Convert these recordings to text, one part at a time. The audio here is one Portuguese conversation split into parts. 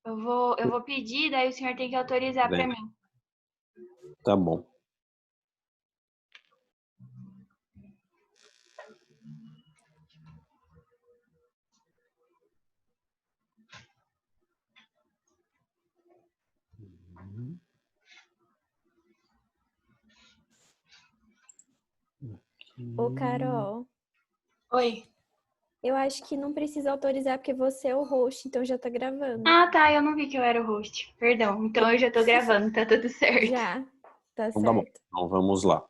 Eu vou pedir, daí o senhor tem que autorizar para Bem, mim. tá bom. Ô, Carol, Oi. eu acho que não precisa autorizar porque você é o host, então já tá gravando. Ah, tá, eu não vi que eu era o host. Perdão. Então eu já tô gravando, tá tudo certo. Já, tá Então tá bom. certo. Então vamos lá.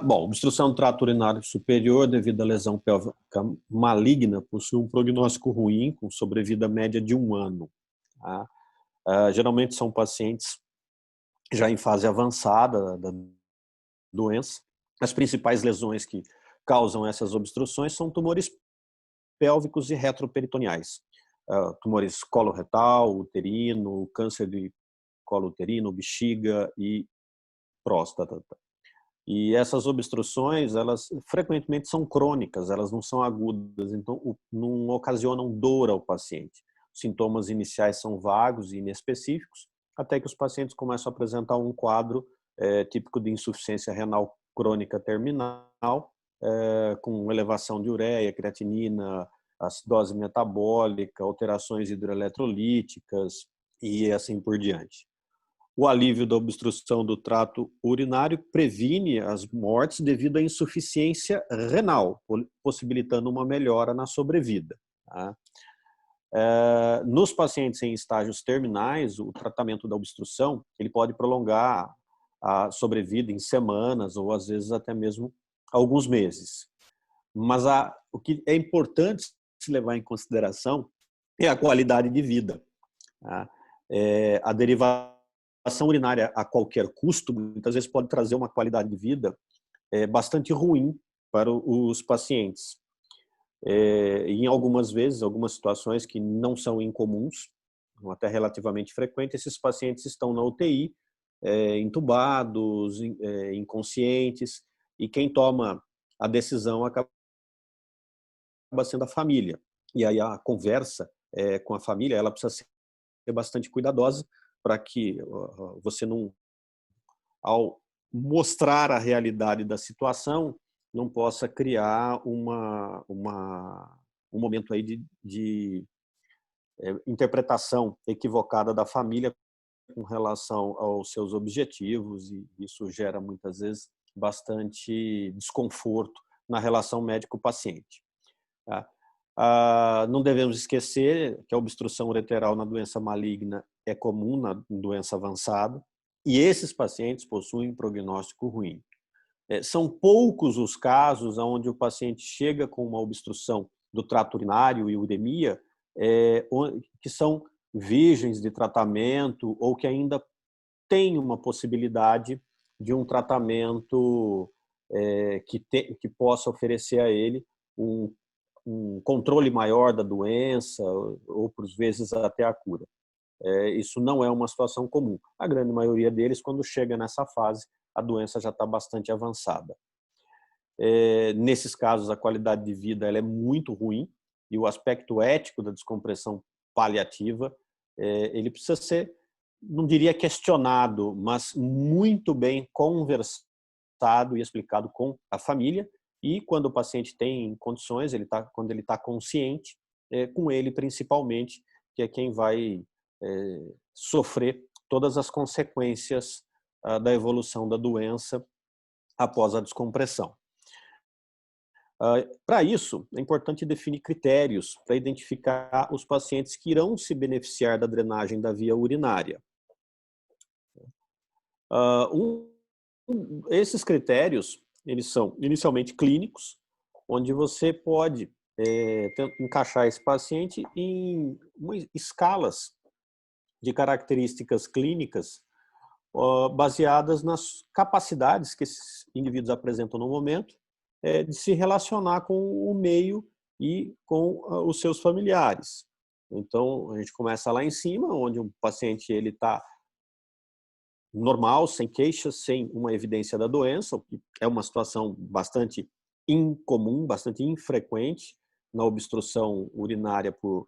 Bom, obstrução do trato urinário superior devido à lesão pélvica maligna possui um prognóstico ruim, com sobrevida média de 1 ano. Tá? Geralmente são pacientes já em fase avançada da doença. As principais lesões que causam essas obstruções são tumores pélvicos e retroperitoneais. Tumores coloretal, uterino, câncer de colo uterino, bexiga e próstata. E essas obstruções, elas frequentemente são crônicas, elas não são agudas, então não ocasionam dor ao paciente. Os sintomas iniciais são vagos e inespecíficos, até que os pacientes começam a apresentar um quadro típico de insuficiência renal crônica terminal, com elevação de ureia, creatinina, acidose metabólica, alterações hidroeletrolíticas e assim por diante. O alívio da obstrução do trato urinário previne as mortes devido à insuficiência renal, possibilitando uma melhora na sobrevida. Tá? Nos pacientes em estágios terminais, o tratamento da obstrução ele pode prolongar a sobrevida em semanas ou às vezes até mesmo alguns meses. Mas o que é importante se levar em consideração é a qualidade de vida. Tá? A derivação urinária a qualquer custo, muitas vezes pode trazer uma qualidade de vida bastante ruim para os pacientes. Em algumas vezes, algumas situações que não são incomuns, até relativamente frequentes, esses pacientes estão na UTI, entubados, inconscientes, e quem toma a decisão acaba sendo a família. E aí a conversa com a família, ela precisa ser bastante cuidadosa para que você não, ao mostrar a realidade da situação, não possa criar um momento aí de interpretação equivocada da família com relação aos seus objetivos, e isso gera muitas vezes bastante desconforto na relação médico-paciente. Tá? Não devemos esquecer que a obstrução ureteral na doença maligna é comum na doença avançada, e esses pacientes possuem prognóstico ruim. São poucos os casos onde o paciente chega com uma obstrução do trato urinário e uremia que são virgens de tratamento ou que ainda têm uma possibilidade de um tratamento que possa oferecer a ele um controle maior da doença ou, por vezes, até a cura. Isso não é uma situação comum. A grande maioria deles, quando chega nessa fase, a doença já está bastante avançada. Nesses casos, a qualidade de vida ela é muito ruim e o aspecto ético da descompressão paliativa ele precisa ser, não diria questionado, mas muito bem conversado e explicado com a família, e quando o paciente tem condições, quando ele está consciente, com ele principalmente, que é quem vai sofrer todas as consequências da evolução da doença após a descompressão. Para isso, é importante definir critérios para identificar os pacientes que irão se beneficiar da drenagem da via urinária. Esses critérios, eles são inicialmente clínicos, onde você pode encaixar esse paciente em escalas de características clínicas baseadas nas capacidades que esses indivíduos apresentam no momento de se relacionar com o meio e com os seus familiares. Então, a gente começa lá em cima, onde o paciente ele está normal, sem queixas, sem uma evidência da doença, o que é uma situação bastante incomum, bastante infrequente na obstrução urinária por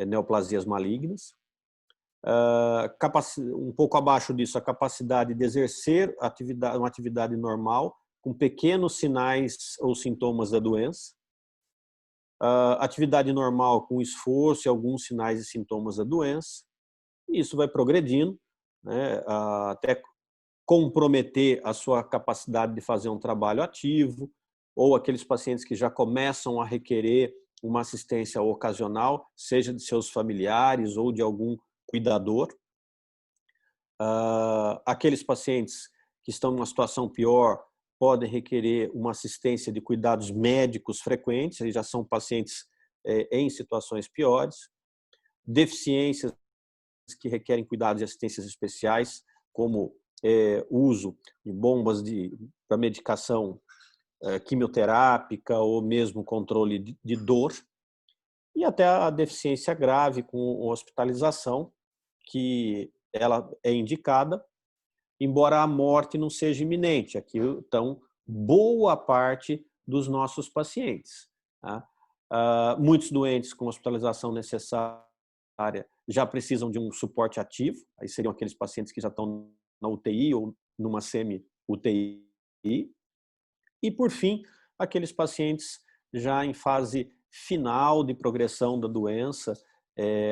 neoplasias malignas. Um pouco abaixo disso, a capacidade de exercer uma atividade normal, com pequenos sinais ou sintomas da doença. Atividade normal com esforço e alguns sinais e sintomas da doença. E isso vai progredindo, né, até comprometer a sua capacidade de fazer um trabalho ativo, ou aqueles pacientes que já começam a requerer uma assistência ocasional, seja de seus familiares ou de algum cuidador. Aqueles pacientes que estão numa situação pior podem requerer uma assistência de cuidados médicos frequentes, eles já são pacientes em situações piores. Deficiências que requerem cuidados e assistências especiais, como uso de bombas para medicação quimioterápica ou mesmo controle de dor, e até a deficiência grave com hospitalização, que ela é indicada, embora a morte não seja iminente. Aqui estão boa parte dos nossos pacientes. Tá? Muitos doentes com hospitalização necessária já precisam de um suporte ativo, aí seriam aqueles pacientes que já estão na UTI ou numa semi-UTI. E, por fim, aqueles pacientes já em fase final de progressão da doença,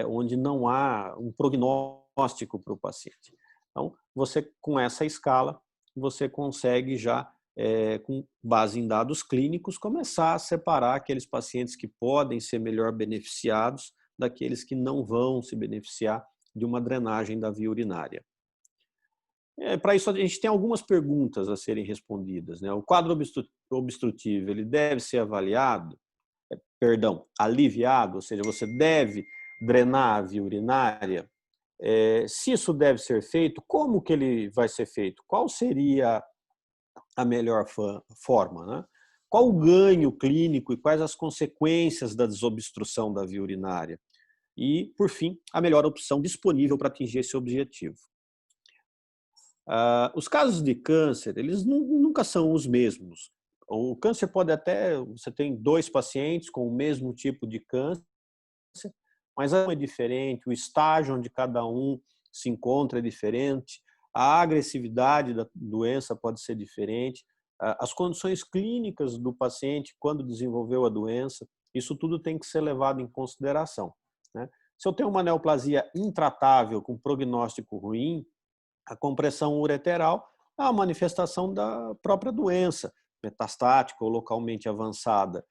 onde não há um prognóstico para o paciente. Então, você, com essa escala, você consegue já, com base em dados clínicos, começar a separar aqueles pacientes que podem ser melhor beneficiados daqueles que não vão se beneficiar de uma drenagem da via urinária. Para isso, a gente tem algumas perguntas a serem respondidas, né? O quadro obstrutivo, ele deve ser aliviado, ou seja, você deve drenar a via urinária. Se isso deve ser feito, como que ele vai ser feito? Qual seria a melhor forma, né? Qual o ganho clínico e quais as consequências da desobstrução da via urinária? E, por fim, a melhor opção disponível para atingir esse objetivo. Os casos de câncer, eles nunca são os mesmos. O câncer pode até, você tem 2 pacientes com o mesmo tipo de câncer, mas é diferente, o estágio onde cada um se encontra é diferente, a agressividade da doença pode ser diferente, as condições clínicas do paciente quando desenvolveu a doença, isso tudo tem que ser levado em consideração, né? Se eu tenho uma neoplasia intratável com prognóstico ruim, a compressão ureteral é uma manifestação da própria doença, metastática ou localmente avançada.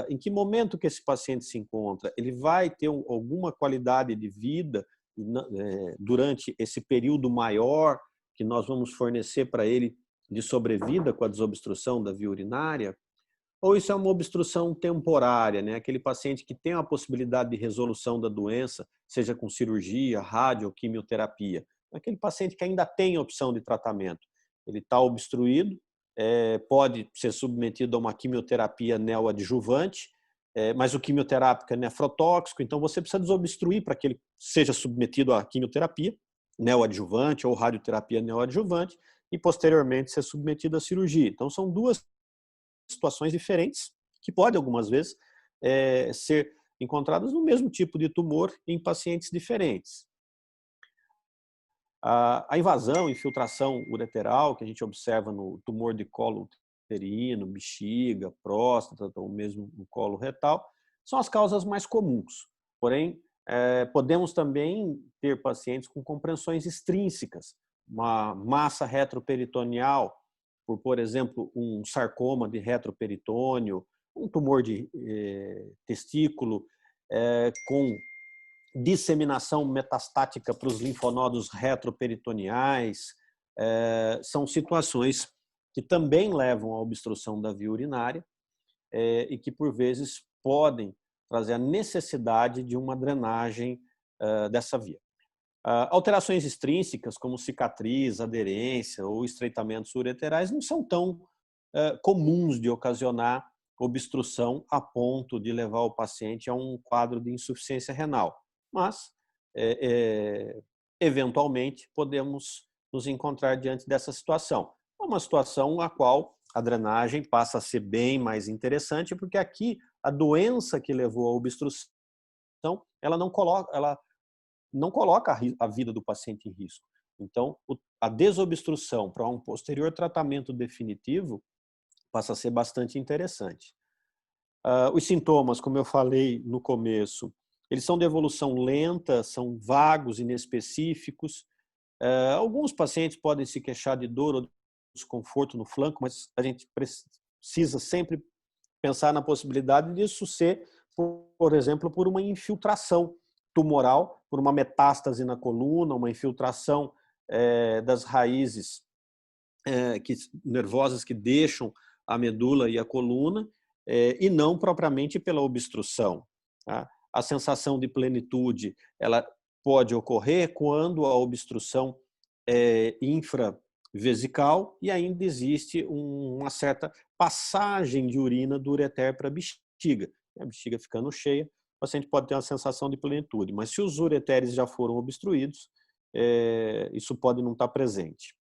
Em que momento que esse paciente se encontra? Ele vai ter alguma qualidade de vida durante esse período maior que nós vamos fornecer para ele de sobrevida com a desobstrução da via urinária? Ou isso é uma obstrução temporária, né? Aquele paciente que tem a possibilidade de resolução da doença, seja com cirurgia, rádio ou quimioterapia. Aquele paciente que ainda tem opção de tratamento. Ele está obstruído, pode ser submetido a uma quimioterapia neoadjuvante, mas o quimioterápico é nefrotóxico, então você precisa desobstruir para que ele seja submetido à quimioterapia neoadjuvante ou radioterapia neoadjuvante e posteriormente ser submetido à cirurgia. Então são 2 situações diferentes que podem algumas vezes ser encontradas no mesmo tipo de tumor em pacientes diferentes. A invasão, infiltração ureteral que a gente observa no tumor de colo uterino, bexiga, próstata ou mesmo no colo retal, são as causas mais comuns. Porém, podemos também ter pacientes com compreensões extrínsecas, uma massa retroperitoneal, por exemplo, um sarcoma de retroperitônio, um tumor de testículo com disseminação metastática para os linfonodos retroperitoneais, são situações que também levam à obstrução da via urinária e que, por vezes, podem trazer a necessidade de uma drenagem dessa via. Alterações extrínsecas, como cicatriz, aderência ou estreitamentos ureterais, não são tão comuns de ocasionar obstrução a ponto de levar o paciente a um quadro de insuficiência renal. Mas, eventualmente, podemos nos encontrar diante dessa situação. É uma situação a qual a drenagem passa a ser bem mais interessante, porque aqui a doença que levou à obstrução ela não coloca a vida do paciente em risco. Então, a desobstrução para um posterior tratamento definitivo passa a ser bastante interessante. Os sintomas, como eu falei no começo, eles são de evolução lenta, são vagos, inespecíficos. Alguns pacientes podem se queixar de dor ou desconforto no flanco, mas a gente precisa sempre pensar na possibilidade disso ser, por exemplo, por uma infiltração tumoral, por uma metástase na coluna, uma infiltração das raízes nervosas que deixam a medula e a coluna, e não propriamente pela obstrução. Tá? A sensação de plenitude, ela pode ocorrer quando a obstrução é infravesical e ainda existe uma certa passagem de urina do ureter para a bexiga. A bexiga ficando cheia, o paciente pode ter uma sensação de plenitude, mas se os ureteres já foram obstruídos, isso pode não estar presente.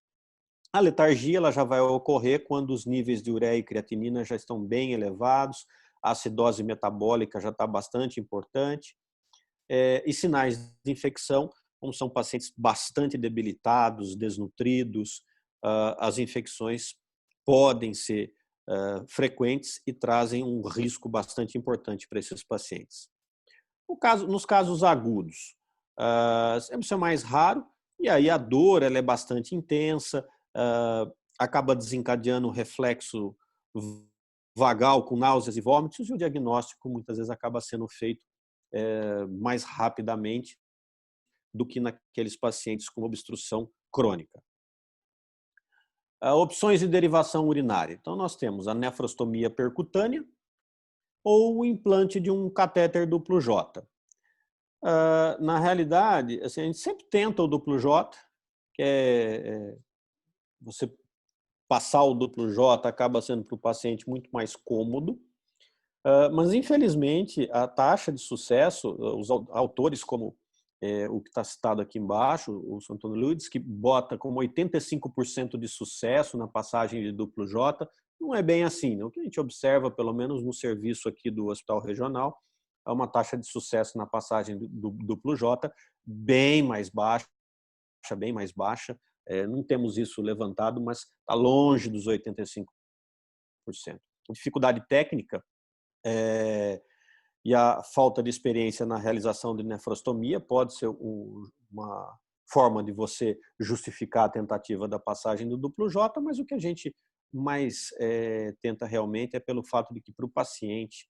A letargia ela já vai ocorrer quando os níveis de ureia e creatinina já estão bem elevados, a acidose metabólica já está bastante importante, e sinais de infecção, como são pacientes bastante debilitados, desnutridos, as infecções podem ser frequentes e trazem um risco bastante importante para esses pacientes. Nos casos agudos, sempre isso é mais raro, e aí a dor ela é bastante intensa, acaba desencadeando um reflexo vagal com náuseas e vômitos, e o diagnóstico muitas vezes acaba sendo feito mais rapidamente do que naqueles pacientes com obstrução crônica. Opções de derivação urinária. Então, nós temos a nefrostomia percutânea ou o implante de um catéter duplo J. Na realidade, assim, a gente sempre tenta o duplo J, que você passar o duplo J acaba sendo para o paciente muito mais cômodo, mas infelizmente a taxa de sucesso, os autores como o que está citado aqui embaixo, o Antônio Luiz, que bota como 85% de sucesso na passagem de duplo J, não é bem assim. Né? O que a gente observa, pelo menos no serviço aqui do Hospital Regional, é uma taxa de sucesso na passagem do duplo J bem mais baixa, bem mais baixa. Não temos isso levantado, mas está longe dos 85%. A dificuldade técnica e a falta de experiência na realização de nefrostomia pode ser uma forma de você justificar a tentativa da passagem do duplo J, mas o que a gente mais tenta realmente é pelo fato de que para o paciente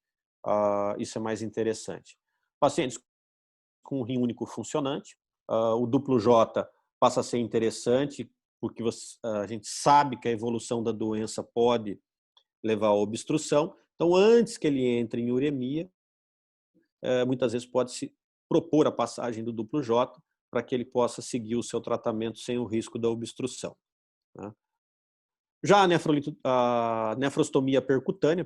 isso é mais interessante. Pacientes com rim único funcionante, o duplo J passa a ser interessante porque a gente sabe que a evolução da doença pode levar à obstrução. Então, antes que ele entre em uremia, muitas vezes pode-se propor a passagem do duplo J para que ele possa seguir o seu tratamento sem o risco da obstrução. Né? Já a nefrostomia percutânea,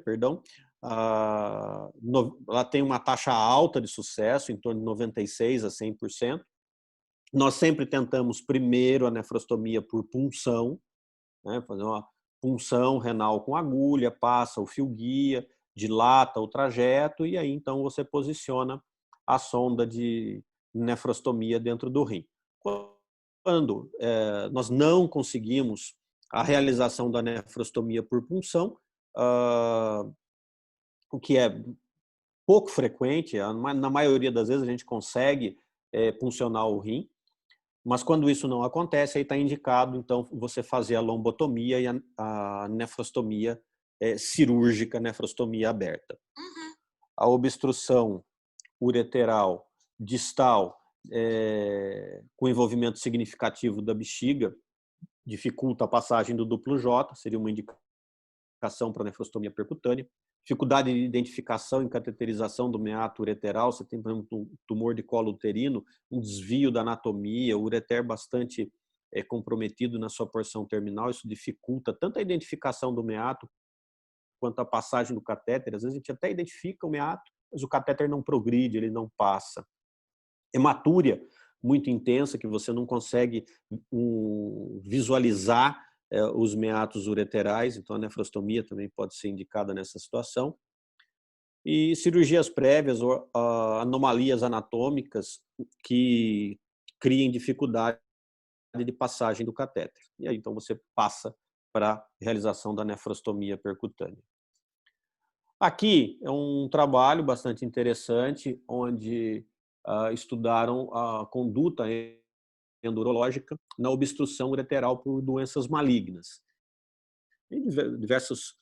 ela tem uma taxa alta de sucesso, em torno de 96% a 100%. Nós sempre tentamos primeiro a nefrostomia por punção, né? Fazer uma punção renal com agulha, passa o fio guia, dilata o trajeto e aí então você posiciona a sonda de nefrostomia dentro do rim. Quando nós não conseguimos a realização da nefrostomia por punção, o que é pouco frequente, na maioria das vezes a gente consegue puncionar o rim, mas quando isso não acontece, aí está indicado, então, você fazer a lombotomia e a nefrostomia cirúrgica, nefrostomia aberta. Uhum. A obstrução ureteral distal com envolvimento significativo da bexiga dificulta a passagem do duplo J, seria uma indicação para nefrostomia percutânea. Dificuldade de identificação e cateterização do meato ureteral, você tem, por exemplo, um tumor de colo uterino, um desvio da anatomia, o ureter bastante comprometido na sua porção terminal, isso dificulta tanto a identificação do meato quanto a passagem do catéter. Às vezes a gente até identifica o meato, mas o catéter não progride, ele não passa. Hematúria muito intensa, que você não consegue visualizar os meatos ureterais, então a nefrostomia também pode ser indicada nessa situação. e cirurgias prévias ou anomalias anatômicas que criem dificuldade de passagem do catéter. E aí, então, você passa para a realização da nefrostomia percutânea. Aqui é um trabalho bastante interessante, onde estudaram a conduta endurológica na obstrução ureteral por doenças malignas. E diversos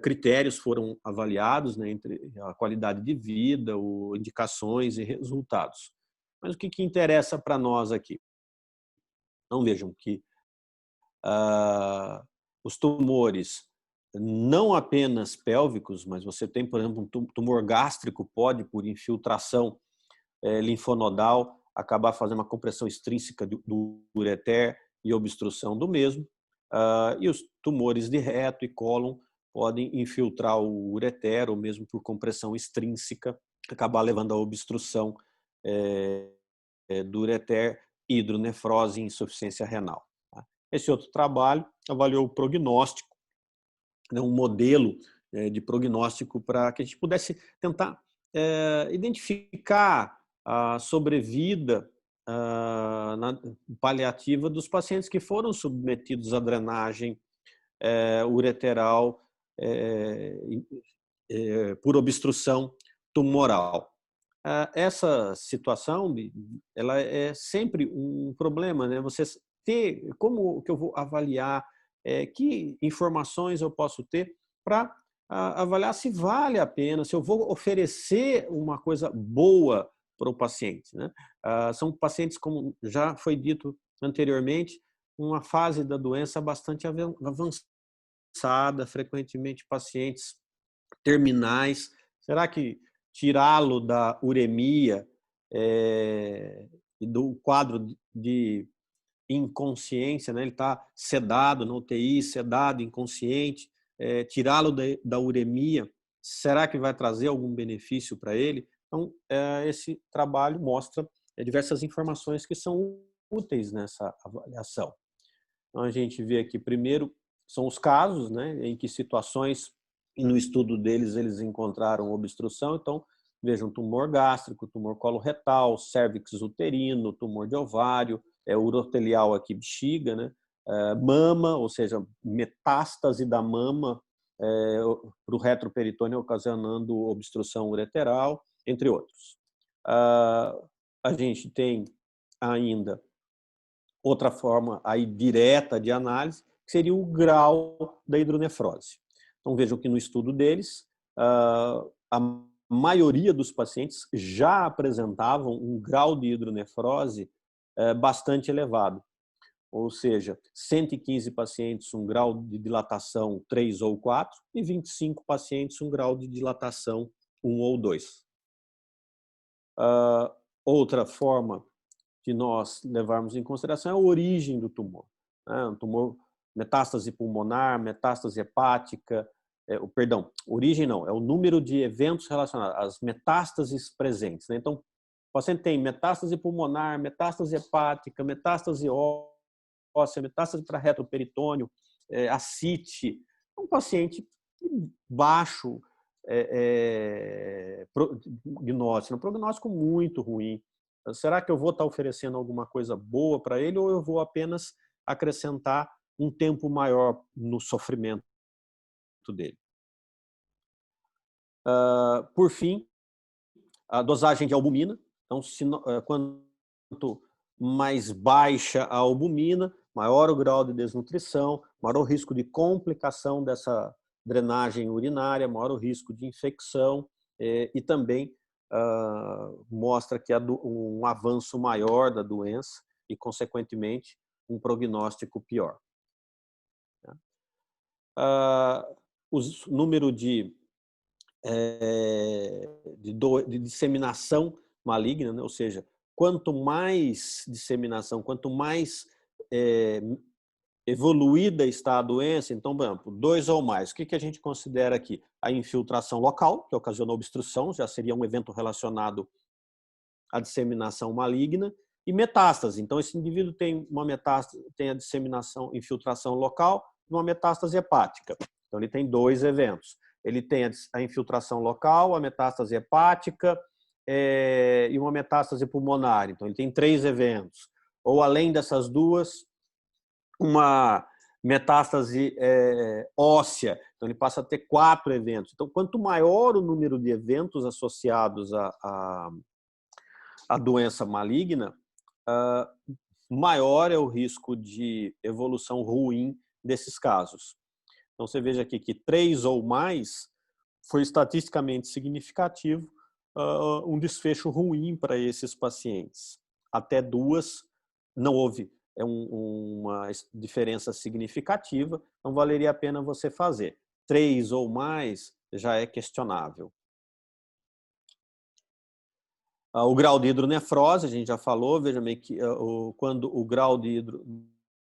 critérios foram avaliados, né, entre a qualidade de vida, indicações e resultados. Mas o que interessa para nós aqui? Então, vejam que os tumores não apenas pélvicos, mas você tem, por exemplo, um tumor gástrico, pode, por infiltração linfonodal, acabar fazendo uma compressão extrínseca do ureter e obstrução do mesmo. E os tumores de reto e cólon podem infiltrar o ureter, ou mesmo por compressão extrínseca, acabar levando à obstrução do ureter, hidronefrose e insuficiência renal. Esse outro trabalho avaliou o prognóstico, um modelo de prognóstico para que a gente pudesse tentar identificar a sobrevida paliativa dos pacientes que foram submetidos à drenagem ureteral por obstrução tumoral. Essa situação, ela é sempre um problema, né? Você ter, como que eu vou avaliar, que informações eu posso ter para avaliar se vale a pena, se eu vou oferecer uma coisa boa para o paciente, né? São pacientes, como já foi dito anteriormente, uma fase da doença bastante avançada, frequentemente pacientes terminais. Será que tirá-lo da uremia e do quadro de inconsciência, né? Ele está sedado na UTI, sedado, inconsciente, tirá-lo da uremia, será que vai trazer algum benefício para ele? Então, esse trabalho mostra diversas informações que são úteis nessa avaliação. Então, a gente vê aqui, primeiro, são os casos, né, em que situações, no estudo deles, eles encontraram obstrução. Então, vejam, tumor gástrico, tumor coloretal, cérvix uterino, tumor de ovário, urotelial aqui, bexiga, né, mama, ou seja, metástase da mama para o retroperitônio, ocasionando obstrução ureteral, entre outros. A gente tem ainda outra forma aí direta de análise, que seria o grau da hidronefrose. Então, vejam que no estudo deles, a maioria dos pacientes já apresentavam um grau de hidronefrose bastante elevado. Ou seja, 115 pacientes, um grau de dilatação 3 ou 4, e 25 pacientes, um grau de dilatação 1 ou 2. Outra forma de nós levarmos em consideração é a origem do tumor. Um tumor, metástase pulmonar, metástase hepática, origem não, é o número de eventos relacionados às metástases presentes, né? Então, o paciente tem metástase pulmonar, metástase hepática, metástase óssea, metástase para retroperitônio, ascite, um paciente baixo prognóstico, um prognóstico muito ruim. Será que eu vou estar oferecendo alguma coisa boa para ele, ou eu vou apenas acrescentar um tempo maior no sofrimento dele? Por fim, a dosagem de albumina. Então, quanto mais baixa a albumina, maior o grau de desnutrição, maior o risco de complicação dessa drenagem urinária, maior o risco de infecção e também mostra que há um avanço maior da doença e, consequentemente, um prognóstico pior. O número de disseminação maligna, né? Ou seja, quanto mais disseminação, quanto mais evoluída está a doença, então, por exemplo, 2 ou mais, o que a gente considera aqui? A infiltração local, que ocasionou obstrução, já seria um evento relacionado à disseminação maligna, e metástase. Então, esse indivíduo tem uma metástase, tem a disseminação, infiltração local, uma metástase hepática. Então, ele tem 2 eventos. ele tem a infiltração local, a metástase hepática e uma metástase pulmonar. Então, ele tem 3 eventos. Ou, além dessas duas, uma metástase óssea. Então, ele passa a ter 4 eventos. Então, quanto maior o número de eventos associados à doença maligna, maior é o risco de evolução ruim desses casos. Então, você veja aqui que 3 ou mais foi estatisticamente significativo um desfecho ruim para esses pacientes. Até 2 não houve uma diferença significativa, não valeria a pena você fazer. 3 ou mais já é questionável. O grau de hidronefrose, a gente já falou, veja bem que quando o grau de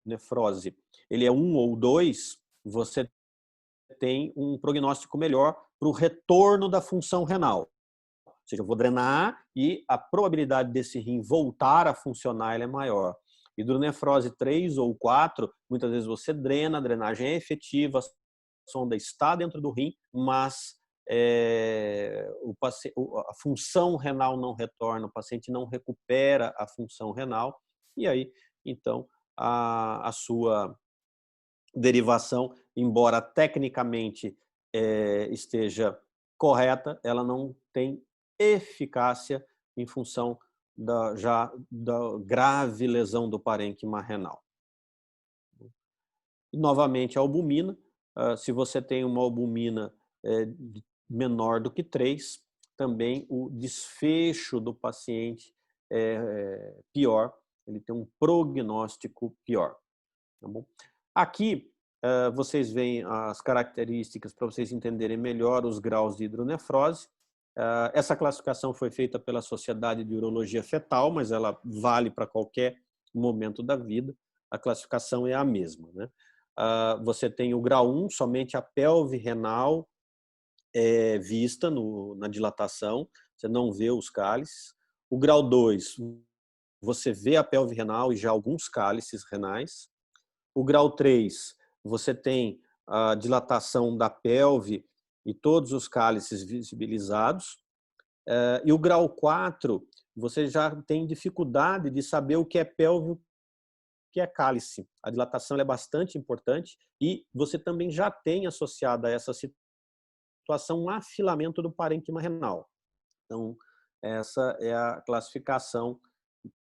hidronefrose ele é 1 ou 2, você tem um prognóstico melhor para o retorno da função renal. Ou seja, eu vou drenar e a probabilidade desse rim voltar a funcionar ela é maior. Hidronefrose 3 ou 4, muitas vezes você drena, a drenagem é efetiva, a sonda está dentro do rim, mas a função renal não retorna, o paciente não recupera a função renal, e aí, então, a sua derivação, embora tecnicamente esteja correta, ela não tem eficácia em função da grave lesão do parênquima renal. E, novamente, a albumina. Se você tem uma albumina menor do que 3, também o desfecho do paciente é pior, ele tem um prognóstico pior. Tá bom? Aqui, vocês veem as características para vocês entenderem melhor os graus de hidronefrose. Essa classificação foi feita pela Sociedade de Urologia Fetal, mas ela vale para qualquer momento da vida. A classificação é a mesma, né? Você tem o grau 1, somente a pelve renal vista na dilatação, você não vê os cálices. O grau 2, você vê a pelve renal e já alguns cálices renais. O grau 3, você tem a dilatação da pelve e todos os cálices visibilizados. E o grau 4, você já tem dificuldade de saber o que é pelve e o que é cálice. A dilatação é bastante importante e você também já tem associado a essa situação um afilamento do parênquima renal. Então, essa é a classificação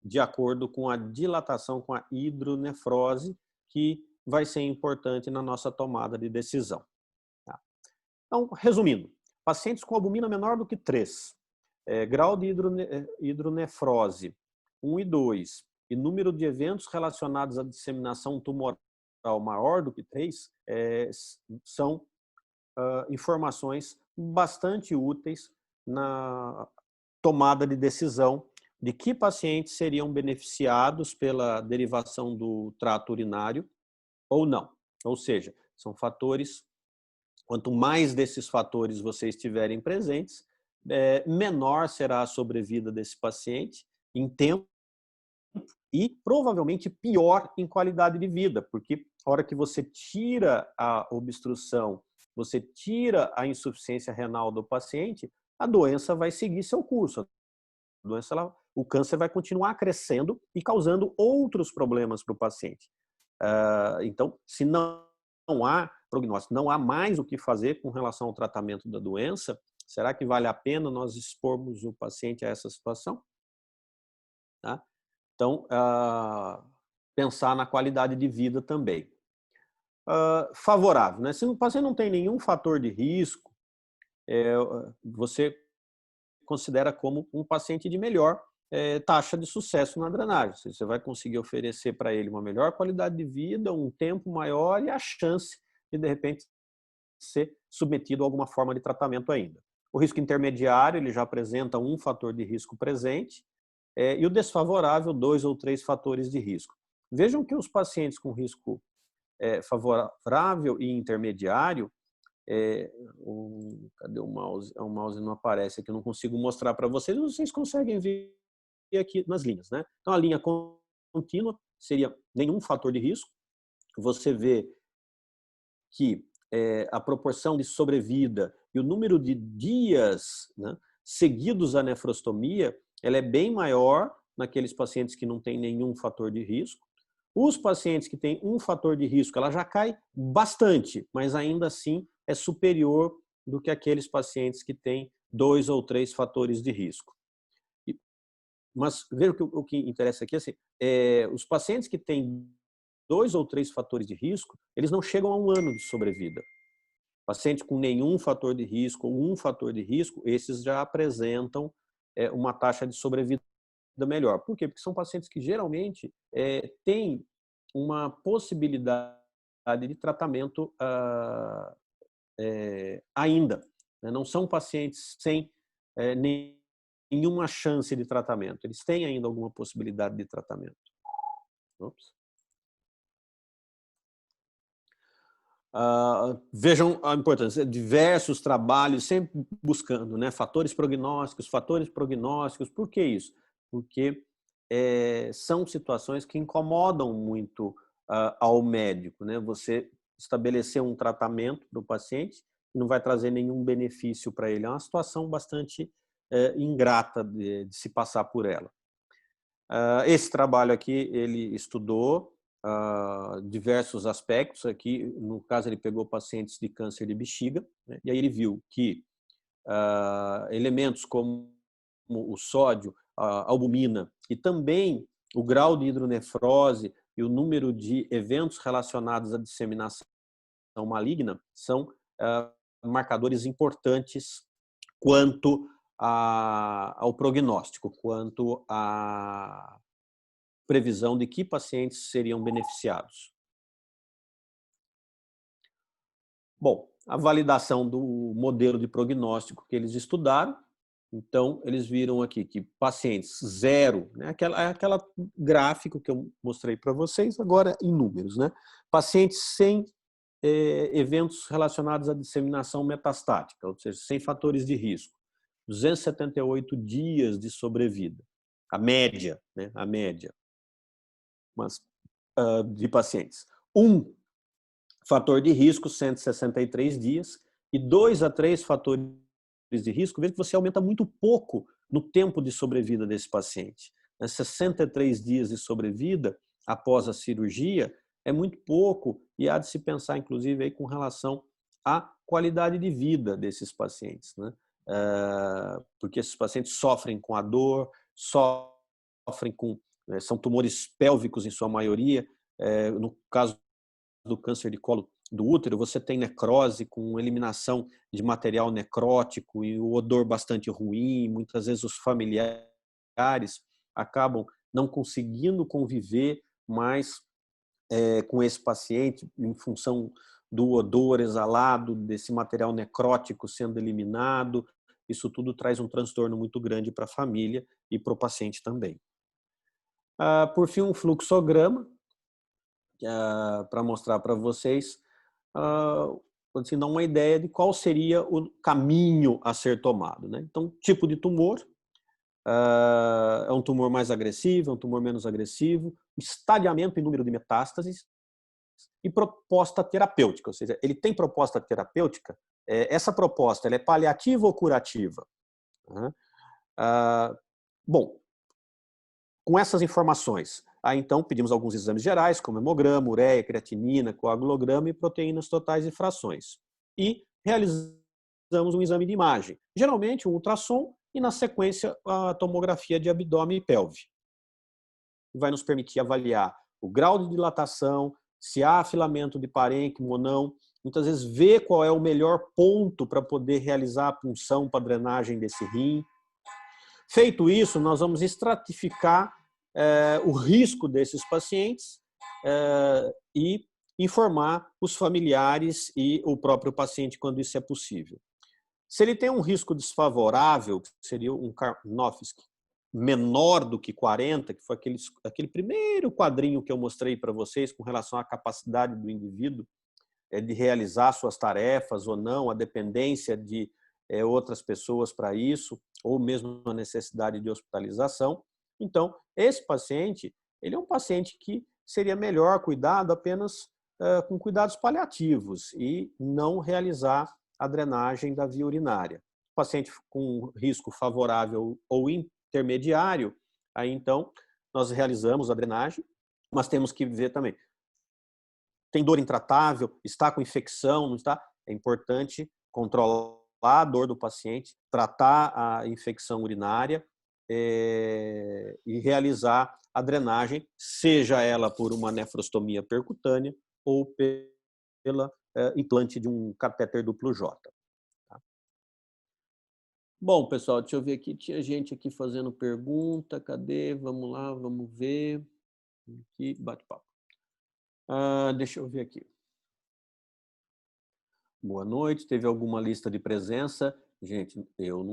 de acordo com a dilatação, com a hidronefrose, que vai ser importante na nossa tomada de decisão. Tá? Então, resumindo, pacientes com albumina menor do que 3, grau de hidronefrose 1 e 2, e número de eventos relacionados à disseminação tumoral maior do que 3, são informações bastante úteis na tomada de decisão de que pacientes seriam beneficiados pela derivação do trato urinário ou não. Ou seja, são fatores, quanto mais desses fatores vocês tiverem presentes, menor será a sobrevida desse paciente em tempo e provavelmente pior em qualidade de vida, porque a hora que você tira a obstrução, você tira a insuficiência renal do paciente, a doença vai seguir seu curso. A doença, o câncer vai continuar crescendo e causando outros problemas para o paciente. Então, se não há prognóstico, não há mais o que fazer com relação ao tratamento da doença, será que vale a pena nós expormos o paciente a essa situação? Tá? Então, pensar na qualidade de vida também. Favorável, né? Se o paciente não tem nenhum fator de risco, você considera como um paciente de melhor taxa de sucesso na drenagem. Você vai conseguir oferecer para ele uma melhor qualidade de vida, um tempo maior e a chance de repente, ser submetido a alguma forma de tratamento ainda. O risco intermediário, ele já apresenta um fator de risco presente, e o desfavorável, 2 ou 3 fatores de risco. Vejam que os pacientes com risco favorável e intermediário, cadê o mouse? O mouse não aparece aqui, eu não consigo mostrar para vocês, vocês conseguem ver aqui nas linhas, né? Então, a linha contínua seria nenhum fator de risco. Você vê que a proporção de sobrevida e o número de dias, né, seguidos à nefrostomia, ela é bem maior naqueles pacientes que não têm nenhum fator de risco. Os pacientes que têm um fator de risco, ela já cai bastante, mas ainda assim é superior do que aqueles pacientes que têm 2 ou 3 fatores de risco. Mas veja o que interessa aqui, assim, os pacientes que têm 2 ou 3 fatores de risco, eles não chegam a 1 ano de sobrevida. Paciente com nenhum fator de risco ou um fator de risco, esses já apresentam uma taxa de sobrevida melhor. Por quê? Porque são pacientes que geralmente têm uma possibilidade de tratamento ainda. Né? Não são pacientes sem nenhuma chance de tratamento. Eles têm ainda alguma possibilidade de tratamento. Ops. Vejam a importância, diversos trabalhos, sempre buscando, né, fatores prognósticos. Por que isso? Porque são situações que incomodam muito ao médico, né? Você estabelecer um tratamento para o paciente que não vai trazer nenhum benefício para ele. É uma situação bastante ingrata de se passar por ela. Esse trabalho aqui, ele estudou diversos aspectos. Aqui, no caso, ele pegou pacientes de câncer de bexiga, né? E aí ele viu que elementos como o sódio, a albumina e também o grau de hidronefrose e o número de eventos relacionados à disseminação maligna são marcadores importantes quanto ao prognóstico, quanto à previsão de que pacientes seriam beneficiados. Bom, a validação do modelo de prognóstico que eles estudaram, então eles viram aqui que pacientes zero, né, aquela gráfico que eu mostrei para vocês, agora em números, né? Pacientes sem eventos relacionados à disseminação metastática, ou seja, sem fatores de risco, 278 dias de sobrevida, a média, né, a média. Mas, de pacientes. Um fator de risco, 163 dias, e 2 a 3 fatores de risco, veja que você aumenta muito pouco no tempo de sobrevida desse paciente. 63 dias de sobrevida após a cirurgia é muito pouco e há de se pensar, inclusive, aí, com relação à qualidade de vida desses pacientes, né? Porque esses pacientes sofrem com a dor, sofrem com são tumores pélvicos em sua maioria. No caso do câncer de colo do útero, você tem necrose com eliminação de material necrótico e o odor bastante ruim. Muitas vezes os familiares acabam não conseguindo conviver mais com esse paciente em função do odor exalado, desse material necrótico sendo eliminado. Isso tudo traz um transtorno muito grande para a família e para o paciente também. Por fim, um fluxograma, para mostrar para vocês, assim, dar uma ideia de qual seria o caminho a ser tomado, né? Então, tipo de tumor, é um tumor mais agressivo, é um tumor menos agressivo, estadiamento e número de metástases e proposta terapêutica, ou seja, ele tem proposta terapêutica, essa proposta ela é paliativa ou curativa? Bom, com essas informações, então pedimos alguns exames gerais, como hemograma, ureia, creatinina, coagulograma e proteínas totais e frações. E realizamos um exame de imagem, geralmente um ultrassom e, na sequência, a tomografia de abdômen e pelve. Vai nos permitir avaliar o grau de dilatação, se há filamento de parênquima ou não, muitas vezes ver qual é o melhor ponto para poder realizar a punção para drenagem desse rim. Feito isso, nós vamos estratificar o risco desses pacientes e informar os familiares e o próprio paciente quando isso é possível. Se ele tem um risco desfavorável, que seria um Karnofsky menor do que 40, que foi aquele primeiro quadrinho que eu mostrei para vocês com relação à capacidade do indivíduo de realizar suas tarefas ou não, a dependência de outras pessoas para isso, ou mesmo a necessidade de hospitalização. Então, esse paciente, ele é um paciente que seria melhor cuidado apenas com cuidados paliativos e não realizar a drenagem da via urinária. Paciente com risco favorável ou intermediário, aí então nós realizamos a drenagem, mas temos que ver também. Tem dor intratável? Está com infecção? Não está? É importante controlar a dor do paciente, tratar a infecção urinária e realizar a drenagem, seja ela por uma nefrostomia percutânea ou pela implante de um catéter duplo J. Tá? Bom, pessoal, deixa eu ver aqui. Tinha gente aqui fazendo pergunta. Cadê? Vamos lá, vamos ver. Aqui, bate-papo. Deixa eu ver aqui. Boa noite. Teve alguma lista de presença? Gente, eu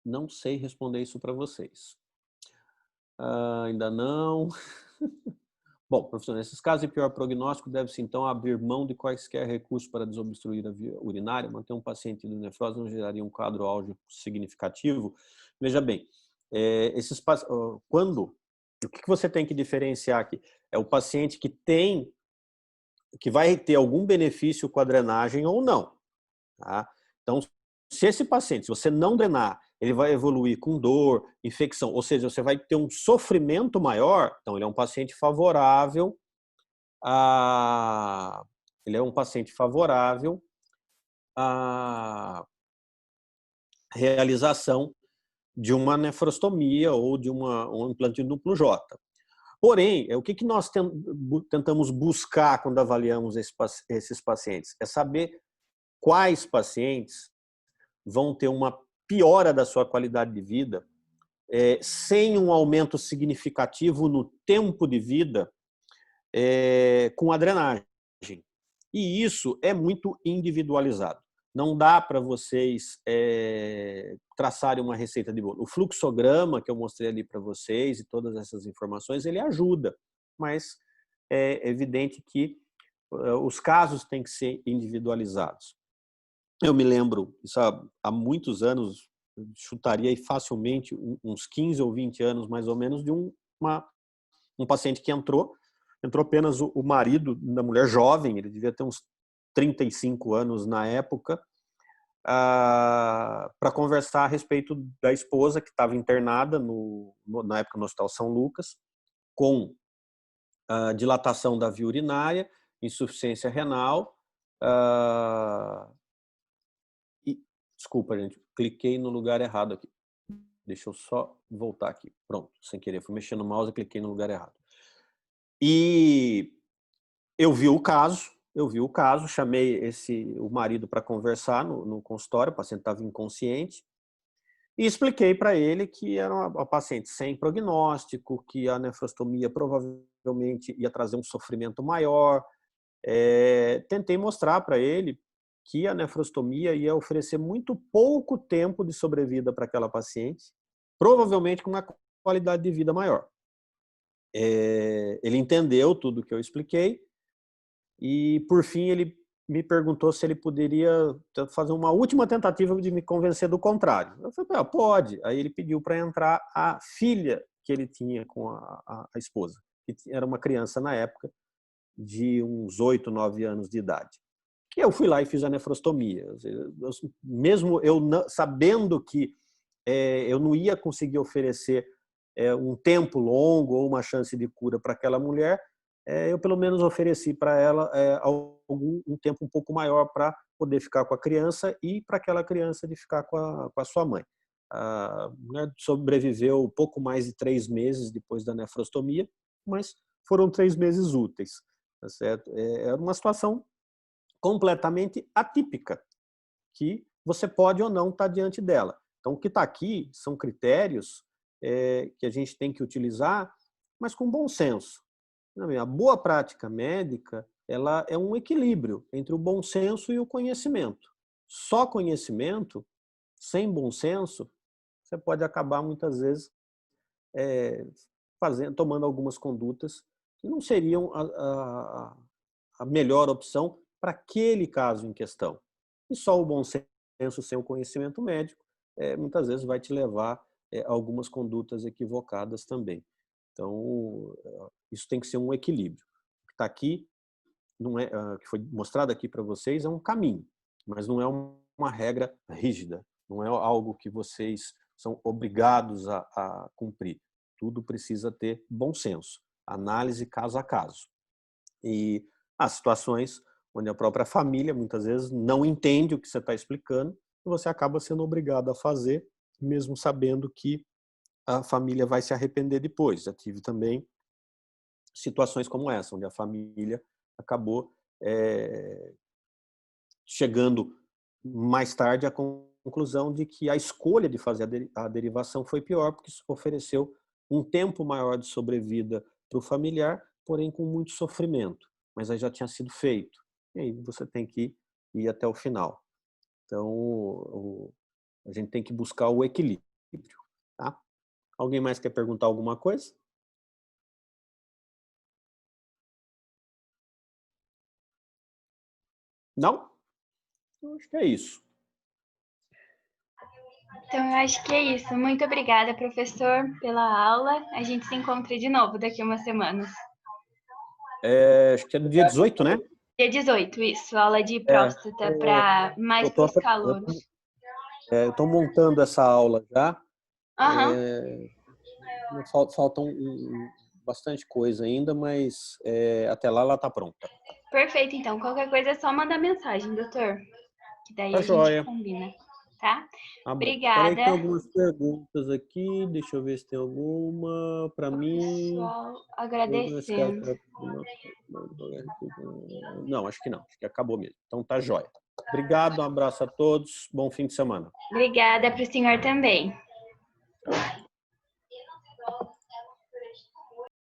não sei responder isso para vocês. Ainda não. Bom, professor, nesses casos de pior prognóstico, deve-se então abrir mão de quaisquer recursos para desobstruir a via urinária. Manter um paciente de nefrose não geraria um quadro álgico significativo. Veja bem, o que você tem que diferenciar aqui? É o paciente que vai ter algum benefício com a drenagem ou não. Tá? Então, se você não drenar, ele vai evoluir com dor, infecção, ou seja, você vai ter um sofrimento maior, então ele é um paciente favorável à realização de uma nefrostomia ou de um implante duplo J. Porém, o que nós tentamos buscar quando avaliamos esses pacientes? É saber quais pacientes vão ter uma piora da sua qualidade de vida sem um aumento significativo no tempo de vida com a drenagem. E isso é muito individualizado. Não dá para vocês traçarem uma receita de bolo. O fluxograma que eu mostrei ali para vocês e todas essas informações, ele ajuda, mas é evidente que os casos têm que ser individualizados. Eu me lembro, isso há muitos anos, chutaria aí facilmente uns 15 ou 20 anos mais ou menos, de um paciente que entrou apenas o marido da mulher jovem, ele devia ter uns 35 anos na época, para conversar a respeito da esposa que estava internada na época no Hospital São Lucas, com dilatação da via urinária, insuficiência renal. Desculpa, gente, cliquei no lugar errado aqui. Deixa eu só voltar aqui. Pronto, sem querer, fui mexendo no mouse e cliquei no lugar errado. E eu vi o caso, chamei o marido para conversar no consultório, o paciente estava inconsciente, e expliquei para ele que era uma paciente sem prognóstico, que a nefrostomia provavelmente ia trazer um sofrimento maior. Tentei mostrar para ele que a nefrostomia ia oferecer muito pouco tempo de sobrevida para aquela paciente, provavelmente com uma qualidade de vida maior. Ele entendeu tudo que eu expliquei e, por fim, ele me perguntou se ele poderia fazer uma última tentativa de me convencer do contrário. Eu falei, pode. Aí ele pediu para entrar a filha que ele tinha com a esposa, que era uma criança na época de uns 8, 9 anos de idade. E eu fui lá e fiz a nefrostomia. Mesmo eu sabendo que eu não ia conseguir oferecer um tempo longo ou uma chance de cura para aquela mulher, eu pelo menos ofereci para ela um tempo um pouco maior para poder ficar com a criança e para aquela criança de ficar com a sua mãe. A mulher sobreviveu pouco mais de 3 meses depois da nefrostomia, mas foram 3 meses úteis. Tá certo? Era uma situação completamente atípica, que você pode ou não estar diante dela. Então, o que está aqui são critérios que a gente tem que utilizar, mas com bom senso. A boa prática médica, ela é um equilíbrio entre o bom senso e o conhecimento. Só conhecimento, sem bom senso, você pode acabar muitas vezes tomando algumas condutas que não seriam a melhor opção para aquele caso em questão. E só o bom senso sem o conhecimento médico muitas vezes vai te levar a algumas condutas equivocadas também. Então, isso tem que ser um equilíbrio. O que está aqui, que foi mostrado aqui para vocês, é um caminho. mas não é uma regra rígida, não é algo que vocês são obrigados a cumprir. Tudo precisa ter bom senso, análise caso a caso. E há situações onde a própria família, muitas vezes, não entende o que você está explicando e você acaba sendo obrigado a fazer, mesmo sabendo que a família vai se arrepender depois. Já tive também situações como essa, onde a família acabou chegando mais tarde à conclusão de que a escolha de fazer a derivação foi pior, porque isso ofereceu um tempo maior de sobrevida para o familiar, porém com muito sofrimento. Mas aí já tinha sido feito. E aí você tem que ir até o final. Então, a gente tem que buscar o equilíbrio. Tá? Alguém mais quer perguntar alguma coisa? Não? Eu acho que é isso. Então, eu acho que é isso. Muito obrigada, professor, pela aula. A gente se encontra de novo daqui a umas semanas. Acho que é no dia 18, né? Dia 18, isso. Aula de próstata para mais para os calouros. Eu estou montando essa aula já. Aham. Faltam bastante coisa ainda, mas até lá ela está pronta. Perfeito, então. Qualquer coisa é só mandar mensagem, doutor. Que daí Tá a gente joia. combina, tá? Tá bom. Peraí que Obrigada. tem algumas perguntas aqui. Deixa eu ver se tem alguma para mim. Pessoal, agradecendo. Não, acho que não. Acho que acabou mesmo. Então tá joia. Obrigado, um abraço a todos. Bom fim de semana. Obrigada para o senhor também.